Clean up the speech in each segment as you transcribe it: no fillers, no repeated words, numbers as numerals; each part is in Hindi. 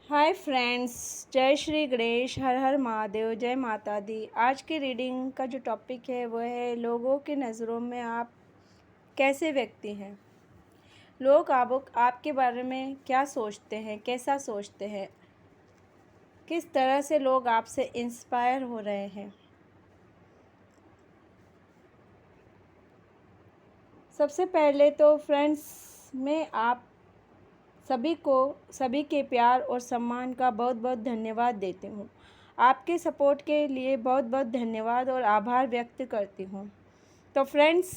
हाय फ्रेंड्स, जय श्री गणेश, हर हर महादेव, जय माता दी। आज की रीडिंग का जो टॉपिक है वो है लोगों की नज़रों में आप कैसे व्यक्ति हैं। लोग आपके बारे में क्या सोचते हैं, कैसा सोचते हैं, किस तरह से लोग आपसे इंस्पायर हो रहे हैं। सबसे पहले तो फ्रेंड्स, मैं आप सभी के प्यार और सम्मान का बहुत बहुत धन्यवाद देती हूँ। आपके सपोर्ट के लिए बहुत बहुत धन्यवाद और आभार व्यक्त करती हूँ। तो फ्रेंड्स,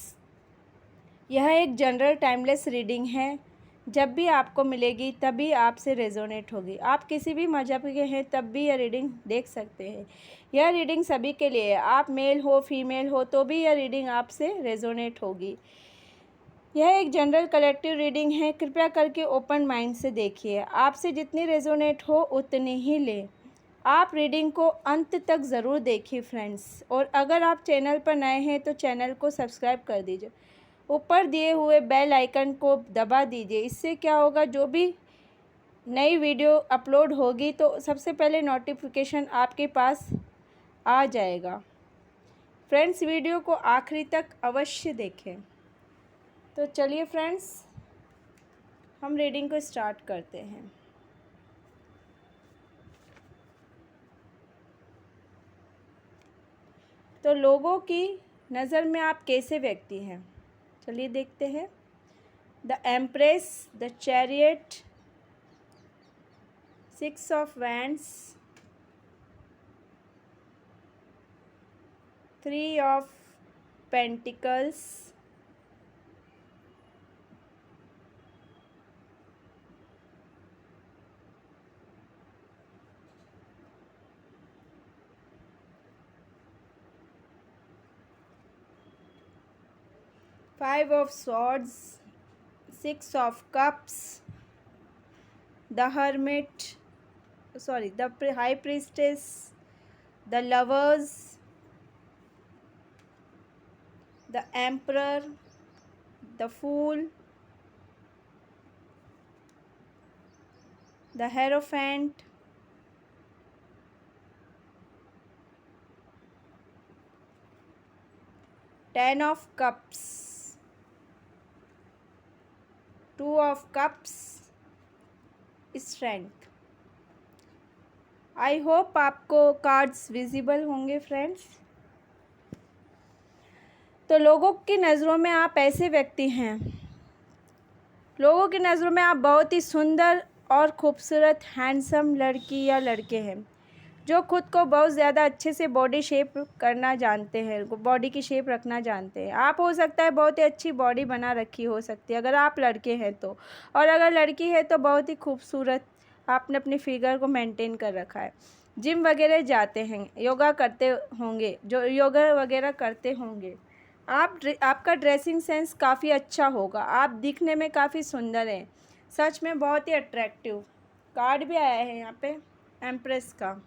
यह एक जनरल टाइमलेस रीडिंग है। जब भी आपको मिलेगी तभी आपसे रेजोनेट होगी। आप किसी भी मज़हब के हैं तब भी यह रीडिंग देख सकते हैं। यह रीडिंग सभी के लिए है। आप मेल हो फीमेल हो तो भी यह रीडिंग आपसे रेजोनेट होगी। यह एक जनरल कलेक्टिव रीडिंग है। कृपया करके ओपन माइंड से देखिए। आपसे जितनी रेजोनेट हो उतनी ही लें। आप रीडिंग को अंत तक ज़रूर देखिए फ्रेंड्स। और अगर आप चैनल पर नए हैं तो चैनल को सब्सक्राइब कर दीजिए। ऊपर दिए हुए बेल आइकन को दबा दीजिए। इससे क्या होगा, जो भी नई वीडियो अपलोड होगी तो सबसे पहले नोटिफिकेशन आपके पास आ जाएगा। फ्रेंड्स, वीडियो को आखिरी तक अवश्य देखें। तो चलिए फ्रेंड्स, हम रीडिंग को स्टार्ट करते हैं। तो लोगों की नज़र में आप कैसे व्यक्ति हैं, चलिए देखते हैं। The empress, the chariot, 6 of wands, 3 of pentacles, 5 of swords, 6 of cups, the hermit, the high priestess, the lovers, the emperor, the fool, the hierophant, Ten of cups, 2 of cups, strength. I hope आपको कार्ड्स विजिबल होंगे फ्रेंड्स। तो लोगों की नज़रों में आप ऐसे व्यक्ति हैं, लोगों की नज़रों में आप बहुत ही सुंदर और खूबसूरत हैंडसम लड़की या लड़के हैं जो खुद को बहुत ज़्यादा अच्छे से बॉडी शेप करना जानते हैं, बॉडी की शेप रखना जानते हैं। आप हो सकता है बहुत ही अच्छी बॉडी बना रखी हो सकती है अगर आप लड़के हैं तो, और अगर लड़की है तो बहुत ही खूबसूरत आपने अपनी फिगर को मेंटेन कर रखा है। जिम वगैरह जाते हैं, योगा करते होंगे, जो योगा वगैरह करते होंगे। आपका ड्रेसिंग सेंस काफ़ी अच्छा होगा। आप दिखने में काफ़ी सुंदर हैं, सच में बहुत ही अट्रैक्टिव। कार्ड भी आया है यहाँ पे एम्प्रेस का।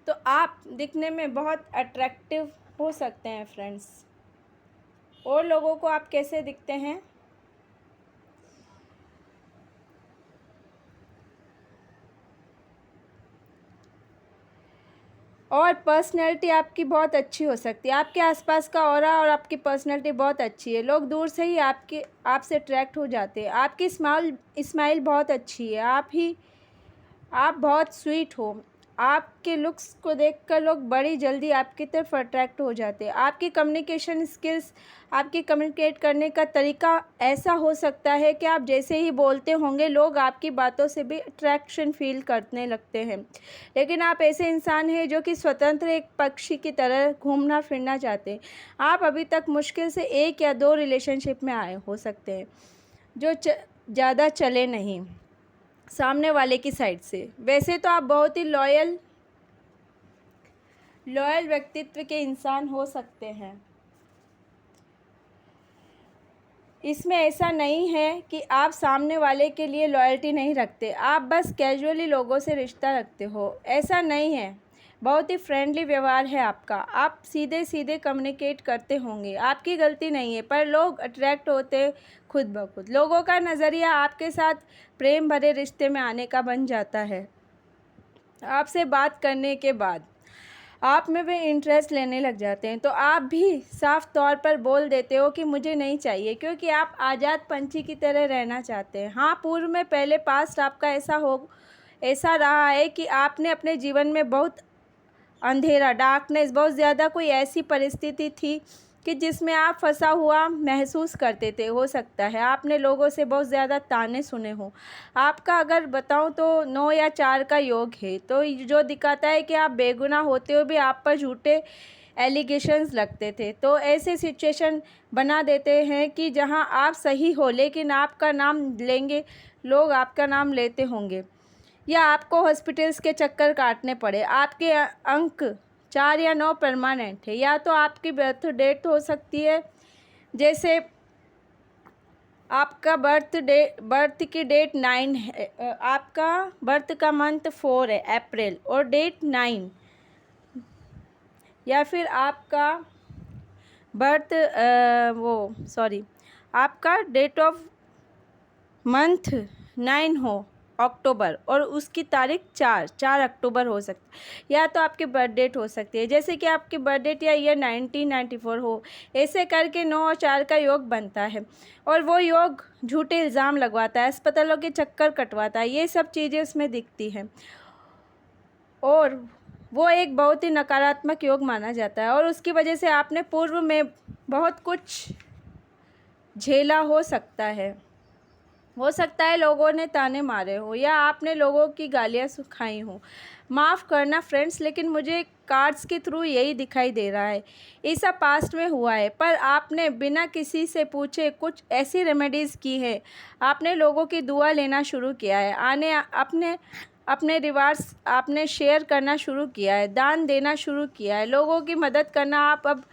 तो आप दिखने में बहुत अट्रैक्टिव हो सकते हैं फ्रेंड्स। और लोगों को आप कैसे दिखते हैं, और पर्सनैलिटी आपकी बहुत अच्छी हो सकती है। आपके आसपास का ऑरा और आपकी पर्सनैलिटी बहुत अच्छी है। लोग दूर से ही आपसे अट्रैक्ट हो जाते हैं। आपकी स्माइल बहुत अच्छी है। आप बहुत स्वीट हो। आपके लुक्स को देखकर लोग बड़ी जल्दी आपकी तरफ अट्रैक्ट हो जाते हैं। आपकी कम्युनिकेशन स्किल्स, आपकी कम्युनिकेट करने का तरीका ऐसा हो सकता है कि आप जैसे ही बोलते होंगे लोग आपकी बातों से भी अट्रैक्शन फील करने लगते हैं। लेकिन आप ऐसे इंसान हैं जो कि स्वतंत्र एक पक्षी की तरह घूमना फिरना चाहते हैं। आप अभी तक मुश्किल से 1 या 2 रिलेशनशिप में आए हो सकते हैं जो ज़्यादा चले नहीं सामने वाले की साइड से। वैसे तो आप बहुत ही लॉयल व्यक्तित्व के इंसान हो सकते हैं। इसमें ऐसा नहीं है कि आप सामने वाले के लिए लॉयल्टी नहीं रखते, आप बस कैजुअली लोगों से रिश्ता रखते हो, ऐसा नहीं है। बहुत ही फ्रेंडली व्यवहार है आपका। आप सीधे सीधे कम्युनिकेट करते होंगे, आपकी गलती नहीं है, पर लोग अट्रैक्ट होते खुद ब खुद। लोगों का नज़रिया आपके साथ प्रेम भरे रिश्ते में आने का बन जाता है। आपसे बात करने के बाद आप में वे इंटरेस्ट लेने लग जाते हैं, तो आप भी साफ तौर पर बोल देते हो कि मुझे नहीं चाहिए, क्योंकि आप आज़ाद पंछी की तरह रहना चाहते हैं। हाँ, पूर्व में पहले पास्ट आपका ऐसा रहा है कि आपने अपने जीवन में बहुत अंधेरा, डार्कनेस, बहुत ज़्यादा कोई ऐसी परिस्थिति थी कि जिसमें आप फंसा हुआ महसूस करते थे। हो सकता है आपने लोगों से बहुत ज़्यादा ताने सुने हों। आपका अगर बताऊं तो 9 या 4 का योग है, तो जो दिखाता है कि आप बेगुनाह होते हुए भी आप पर झूठे एलिगेशंस लगते थे। तो ऐसे सिचुएशन बना देते हैं कि जहां आप सही हो लेकिन आपका नाम लेंगे, लोग आपका नाम लेते होंगे, या आपको हॉस्पिटल्स के चक्कर काटने पड़े। आपके अंक 4 या 9 परमानेंट है, या तो आपकी बर्थ डेट हो सकती है, जैसे आपका बर्थ की डेट 9 है, आपका बर्थ का मंथ 4 है अप्रैल और डेट 9, या फिर आपका बर्थ आपका डेट ऑफ मंथ 9 हो अक्टूबर और उसकी तारीख 4 अक्टूबर हो सकती है, या तो आपकी बर्थ डेट हो सकती है, जैसे कि आपकी बर्थ डेट या ईयर 1994 हो। ऐसे करके 9 और 4 का योग बनता है, और वो योग झूठे इल्ज़ाम लगवाता है, अस्पतालों के चक्कर कटवाता है, ये सब चीज़ें उसमें दिखती हैं, और वो एक बहुत ही नकारात्मक योग माना जाता है। और उसकी वजह से आपने पूर्व में बहुत कुछ झेला हो सकता है लोगों ने ताने मारे हो, या आपने लोगों की गालियाँ खाई हो। माफ़ करना फ्रेंड्स, लेकिन मुझे कार्ड्स के थ्रू यही दिखाई दे रहा है। ये सब पास्ट में हुआ है, पर आपने बिना किसी से पूछे कुछ ऐसी रेमेडीज़ की है। आपने लोगों की दुआ लेना शुरू किया है, अपने रिवार्ड्स आपने शेयर करना शुरू किया है, दान देना शुरू किया है, लोगों की मदद करना आप अब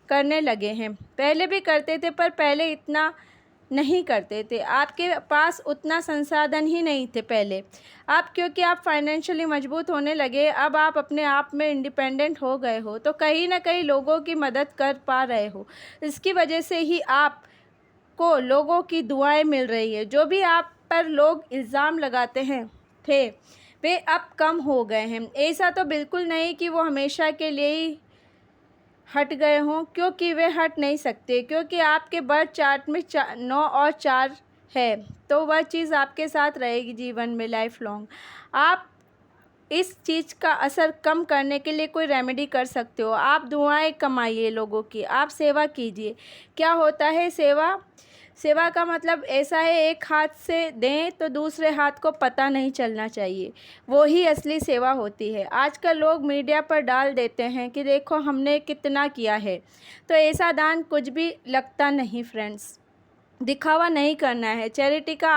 करने लगे हैं। पहले भी करते थे, पर पहले इतना नहीं करते थे। आपके पास उतना संसाधन ही नहीं थे पहले। अब क्योंकि आप फाइनेंशियली मजबूत होने लगे, अब आप अपने आप में इंडिपेंडेंट हो गए हो, तो कहीं ना कहीं लोगों की मदद कर पा रहे हो। इसकी वजह से ही आपको लोगों की दुआएं मिल रही है। जो भी आप पर लोग इल्ज़ाम लगाते हैं थे, वे अब कम हो गए हैं। ऐसा तो बिल्कुल नहीं कि वो हमेशा के लिए ही हट गए हों, क्योंकि वे हट नहीं सकते, क्योंकि आपके बर्थ चार्ट में 9 और 4 है, तो वह चीज़ आपके साथ रहेगी जीवन में लाइफ लॉन्ग। आप इस चीज़ का असर कम करने के लिए कोई रेमेडी कर सकते हो। आप दुआएं कमाइए लोगों की, आप सेवा कीजिए। क्या होता है सेवा का मतलब ऐसा है, एक हाथ से दें तो दूसरे हाथ को पता नहीं चलना चाहिए, वो ही असली सेवा होती है। आजकल लोग मीडिया पर डाल देते हैं कि देखो हमने कितना किया है, तो ऐसा दान कुछ भी लगता नहीं फ्रेंड्स। दिखावा नहीं करना है। चैरिटी का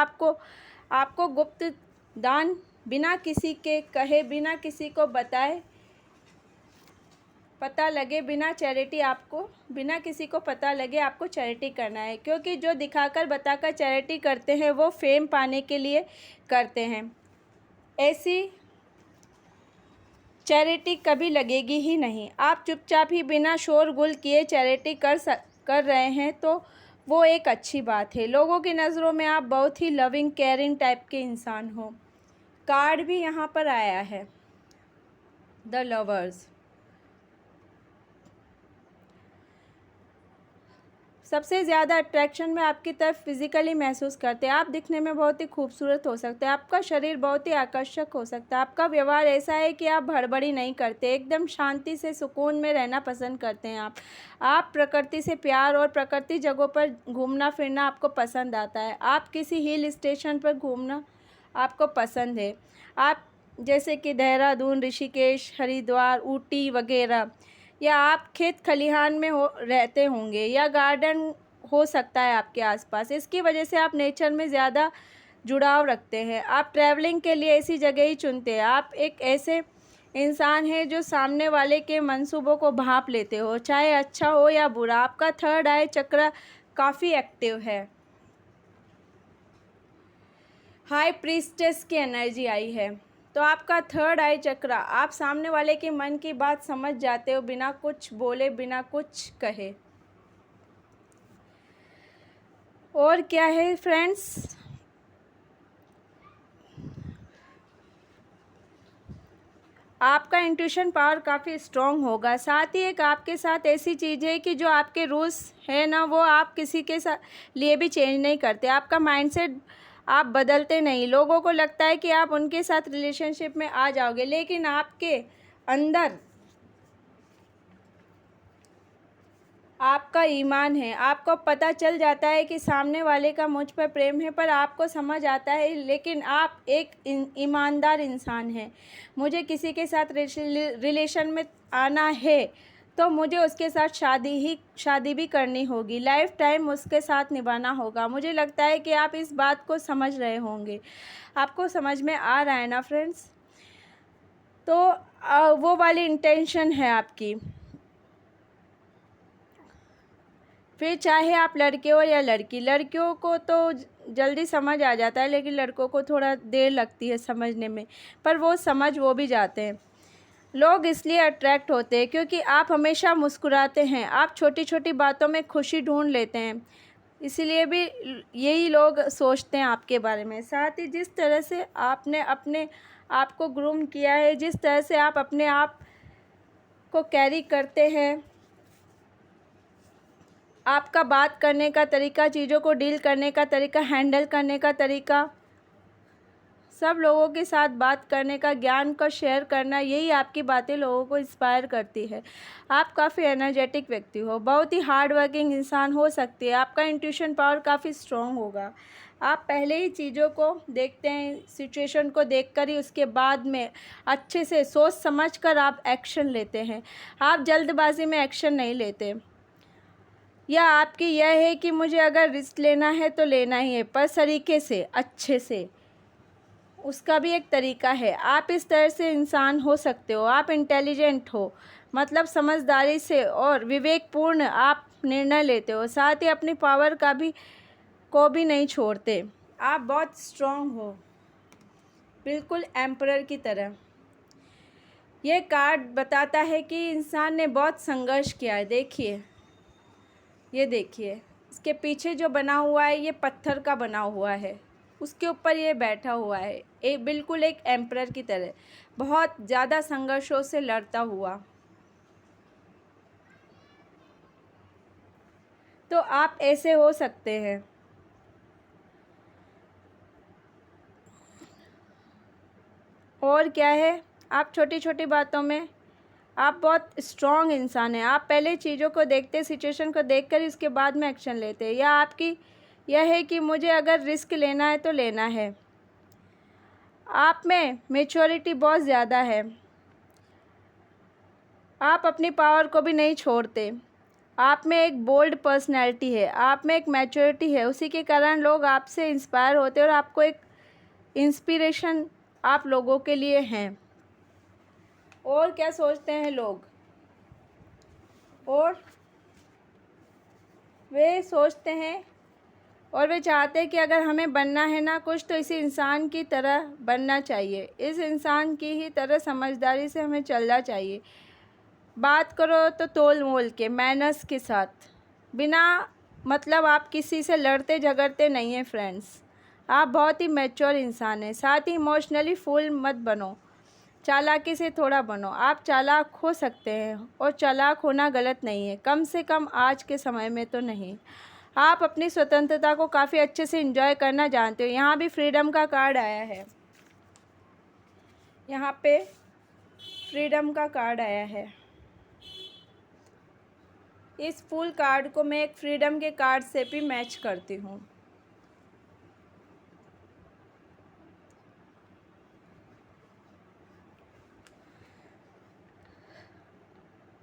आपको गुप्त दान बिना किसी के कहे, बिना किसी को बताए, बिना किसी को पता लगे आपको चैरिटी करना है, क्योंकि जो दिखाकर बताकर चैरिटी करते हैं वो फेम पाने के लिए करते हैं। ऐसी चैरिटी कभी लगेगी ही नहीं। आप चुपचाप ही बिना शोरगुल किए चैरिटी कर रहे हैं, तो वो एक अच्छी बात है। लोगों की नज़रों में आप बहुत ही लविंग केयरिंग टाइप के इंसान हो। कार्ड भी यहाँ पर आया है, द लवर्स। सबसे ज़्यादा अट्रैक्शन में आपकी तरफ फिज़िकली महसूस करते हैं। आप दिखने में बहुत ही खूबसूरत हो सकते हैं, आपका शरीर बहुत ही आकर्षक हो सकता है, आपका व्यवहार ऐसा है कि आप हड़बड़ी नहीं करते, एकदम शांति से सुकून में रहना पसंद करते हैं आप प्रकृति से प्यार और प्रकृति जगहों पर घूमना फिरना आपको पसंद आता है। आप किसी हिल स्टेशन पर घूमना आपको पसंद है, आप जैसे कि देहरादून, ऋषिकेश, हरिद्वार, ऊटी वगैरह, या आप खेत खलिहान में रहते होंगे, या गार्डन हो सकता है आपके आसपास। इसकी वजह से आप नेचर में ज़्यादा जुड़ाव रखते हैं। आप ट्रैवलिंग के लिए ऐसी जगह ही चुनते हैं। आप एक ऐसे इंसान हैं जो सामने वाले के मंसूबों को भांप लेते हो, चाहे अच्छा हो या बुरा। आपका थर्ड आई चक्र काफ़ी एक्टिव है। हाई प्रीस्टेस की एनर्जी आई है, तो आपका थर्ड आई चक्रा, आप सामने वाले के मन की बात समझ जाते हो बिना कुछ बोले, बिना कुछ कहे। और क्या है फ्रेंड्स, आपका इंट्यूशन पावर काफ़ी स्ट्रॉन्ग होगा। साथ ही एक आपके साथ ऐसी चीज़ है कि जो आपके रूल्स है ना, वो आप किसी के साथ लिए भी चेंज नहीं करते। आपका माइंडसेट आप बदलते नहीं। लोगों को लगता है कि आप उनके साथ रिलेशनशिप में आ जाओगे, लेकिन आपके अंदर आपका ईमान है। आपको पता चल जाता है कि सामने वाले का मुझ पर प्रेम है, पर आपको समझ आता है लेकिन आप एक ईमानदार इंसान हैं। मुझे किसी के साथ रिलेशन में आना है तो मुझे उसके साथ शादी भी करनी होगी, लाइफ टाइम उसके साथ निभाना होगा। मुझे लगता है कि आप इस बात को समझ रहे होंगे। आपको समझ में आ रहा है ना फ्रेंड्स? तो वो वाली इंटेंशन है आपकी। फिर चाहे आप लड़के हो या लड़की, लड़कियों को तो जल्दी समझ आ जाता है, लेकिन लड़कों को थोड़ा देर लगती है समझने में, पर वो भी जाते हैं। लोग इसलिए अट्रैक्ट होते हैं क्योंकि आप हमेशा मुस्कुराते हैं, आप छोटी छोटी बातों में खुशी ढूंढ लेते हैं, इसीलिए भी यही लोग सोचते हैं आपके बारे में। साथ ही जिस तरह से आपने अपने आप को ग्रूम किया है, जिस तरह से आप अपने आप को कैरी करते हैं, आपका बात करने का तरीका, चीज़ों को डील करने का तरीका, हैंडल करने का तरीका, सब लोगों के साथ बात करने का, ज्ञान को शेयर करना, यही आपकी बातें लोगों को इंस्पायर करती है। आप काफ़ी एनर्जेटिक व्यक्ति हो, बहुत ही हार्ड वर्किंग इंसान हो सकती है। आपका इंट्यूशन पावर काफ़ी स्ट्रॉन्ग होगा। आप पहले ही चीज़ों को देखते हैं, सिचुएशन को देखकर ही उसके बाद में अच्छे से सोच समझ कर आप एक्शन लेते हैं। आप जल्दबाजी में एक्शन नहीं लेते। या आपकी यह है कि मुझे अगर रिस्क लेना है तो लेना ही है, पर सलीके से, अच्छे से, उसका भी एक तरीका है। आप इस तरह से इंसान हो सकते हो। आप इंटेलिजेंट हो, मतलब समझदारी से और विवेकपूर्ण आप निर्णय लेते हो। साथ ही अपनी पावर को भी नहीं छोड़ते। आप बहुत स्ट्रॉन्ग हो, बिल्कुल एम्परर की तरह। ये कार्ड बताता है कि इंसान ने बहुत संघर्ष किया है। देखिए, ये देखिए, इसके पीछे जो बना हुआ है ये पत्थर का बना हुआ है, उसके ऊपर ये बैठा हुआ है, बिल्कुल एक एम्परर की तरह, बहुत ज़्यादा संघर्षों से लड़ता हुआ। तो आप ऐसे हो सकते हैं। और क्या है, आप छोटी छोटी बातों में आप बहुत स्ट्रॉन्ग इंसान हैं। आप पहले चीज़ों को देखते, सिचुएशन को देखकर इसके बाद में एक्शन लेते हैं। या आपकी यह है कि मुझे अगर रिस्क लेना है तो लेना है। आप में मैच्योरिटी बहुत ज़्यादा है। आप अपनी पावर को भी नहीं छोड़ते। आप में एक बोल्ड पर्सनैलिटी है, आप में एक मैच्योरिटी है, उसी के कारण लोग आपसे इंस्पायर होते हैं और आपको एक इंस्पिरेशन आप लोगों के लिए हैं। और क्या सोचते हैं लोग, और वे सोचते हैं और वे चाहते हैं कि अगर हमें बनना है ना कुछ, तो इसी इंसान की तरह बनना चाहिए। इस इंसान की ही तरह समझदारी से हमें चलना चाहिए। बात करो तो तोल मोल के, मैनर्स के साथ, बिना मतलब आप किसी से लड़ते झगड़ते नहीं हैं फ्रेंड्स। आप बहुत ही मैच्योर इंसान हैं। साथ ही इमोशनली फूल मत बनो, चालाकी से थोड़ा बनो। आप चालाक हो सकते हैं और चालाक होना गलत नहीं है, कम से कम आज के समय में तो नहीं। आप अपनी स्वतंत्रता को काफ़ी अच्छे से एंजॉय करना जानते हो। यहाँ भी फ्रीडम का कार्ड आया है, यहाँ पे फ्रीडम का कार्ड आया है। इस फुल कार्ड को मैं एक फ्रीडम के कार्ड से भी मैच करती हूँ।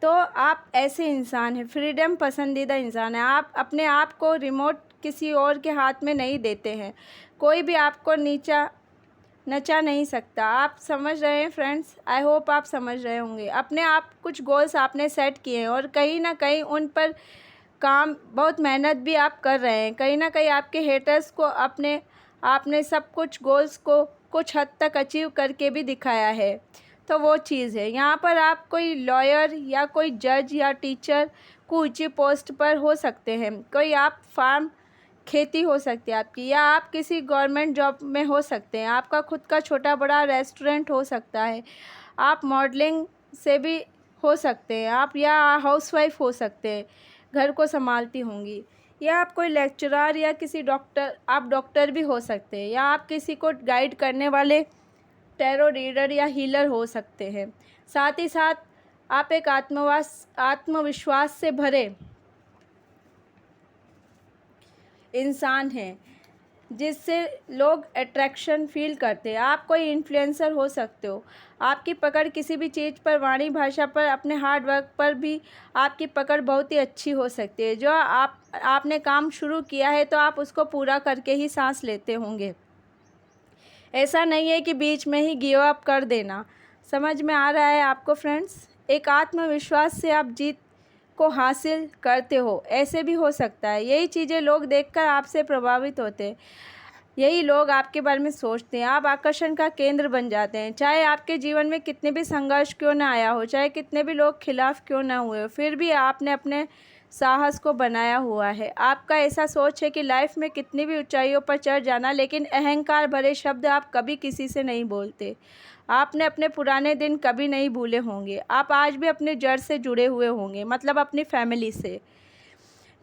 तो आप ऐसे इंसान हैं, फ्रीडम पसंदीदा इंसान है। आप अपने आप को रिमोट किसी और के हाथ में नहीं देते हैं। कोई भी आपको नचा नहीं सकता। आप समझ रहे हैं फ्रेंड्स? आई होप आप समझ रहे होंगे। अपने आप कुछ गोल्स आपने सेट किए हैं और कहीं ना कहीं उन पर काम, बहुत मेहनत भी आप कर रहे हैं। कहीं ना कहीं आपके हेटर्स को आपने सब कुछ गोल्स को कुछ हद तक अचीव करके भी दिखाया है। तो वो चीज़ है। यहाँ पर आप कोई लॉयर या कोई जज या टीचर को ऊंची पोस्ट पर हो सकते हैं, कोई आप फार्म खेती हो सकती है आपकी, या आप किसी गवर्नमेंट जॉब में हो सकते हैं, आपका खुद का छोटा बड़ा रेस्टोरेंट हो सकता है, आप मॉडलिंग से भी हो सकते हैं, आप या हाउसवाइफ हो सकते हैं, घर को संभालती होंगी, या आप कोई लेक्चरर या किसी डॉक्टर, आप डॉक्टर भी हो सकते हैं, या आप किसी को गाइड करने वाले टैरो रीडर या हीलर हो सकते हैं। साथ ही साथ आप एक आत्मविश्वास से भरे इंसान हैं जिससे लोग अट्रैक्शन फील करते हैं। आप कोई इन्फ्लुएंसर हो सकते हो। आपकी पकड़ किसी भी चीज़ पर, वाणी भाषा पर, अपने हार्ड वर्क पर भी आपकी पकड़ बहुत ही अच्छी हो सकती है। जो आपने काम शुरू किया है तो आप उसको पूरा करके ही सांस लेते होंगे। ऐसा नहीं है कि बीच में ही गिव अप कर देना। समझ में आ रहा है आपको फ्रेंड्स? एक आत्मविश्वास से आप जीत को हासिल करते हो, ऐसे भी हो सकता है। यही चीज़ें लोग देखकर आपसे प्रभावित होते हैं, यही लोग आपके बारे में सोचते हैं। आप आकर्षण का केंद्र बन जाते हैं। चाहे आपके जीवन में कितने भी संघर्ष क्यों ना आया हो, चाहे कितने भी लोग खिलाफ क्यों ना हुए हो, फिर भी आपने अपने साहस को बनाया हुआ है। आपका ऐसा सोच है कि लाइफ में कितनी भी ऊंचाइयों पर चढ़ जाना, लेकिन अहंकार भरे शब्द आप कभी किसी से नहीं बोलते। आपने अपने पुराने दिन कभी नहीं भूले होंगे। आप आज भी अपने जड़ से जुड़े हुए होंगे, मतलब अपनी फैमिली से।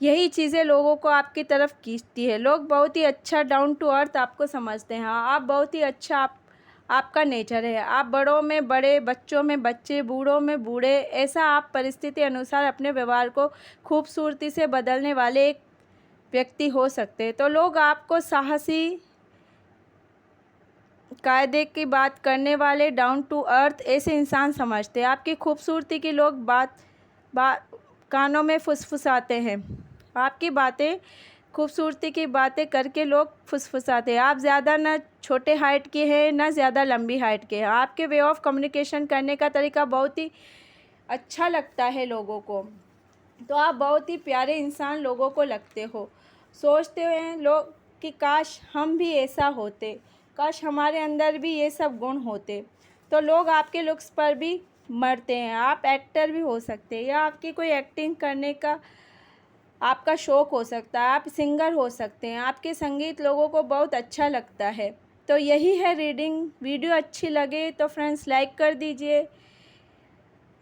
यही चीज़ें लोगों को आपकी तरफ खींचती है। लोग बहुत ही अच्छा डाउन टू अर्थ आपको समझते हैं। आप बहुत ही अच्छा, आपका नेचर है। आप बड़ों में बड़े, बच्चों में बच्चे, बूढ़ों में बूढ़े, ऐसा आप परिस्थिति अनुसार अपने व्यवहार को खूबसूरती से बदलने वाले एक व्यक्ति हो सकते हैं। तो लोग आपको साहसी, कायदे की बात करने वाले, डाउन टू अर्थ ऐसे इंसान समझते हैं। आपकी खूबसूरती की लोग बात कानों में फुसफुसाते हैं। आपकी बातें, खूबसूरती की बातें करके लोग फुसफुसाते हैं। आप ज़्यादा ना छोटे हाइट के हैं, ना ज़्यादा लंबी हाइट के हैं। आपके वे ऑफ कम्युनिकेशन करने का तरीका बहुत ही अच्छा लगता है लोगों को। तो आप बहुत ही प्यारे इंसान लोगों को लगते हो। सोचते हैं लोग कि काश हम भी ऐसा होते, काश हमारे अंदर भी ये सब गुण होते। तो लोग आपके लुक्स पर भी मरते हैं। आप एक्टर भी हो सकते हैं, या आपकी कोई एक्टिंग करने का आपका शौक़ हो सकता है। आप सिंगर हो सकते हैं, आपके संगीत लोगों को बहुत अच्छा लगता है। तो यही है रीडिंग। वीडियो अच्छी लगे तो फ्रेंड्स लाइक कर दीजिए।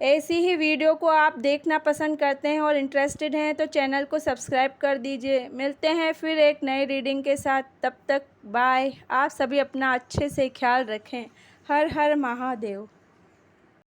ऐसी ही वीडियो को आप देखना पसंद करते हैं और इंटरेस्टेड हैं तो चैनल को सब्सक्राइब कर दीजिए। मिलते हैं फिर एक नई रीडिंग के साथ। तब तक बाय। आप सभी अपना अच्छे से ख्याल रखें। हर हर महादेव।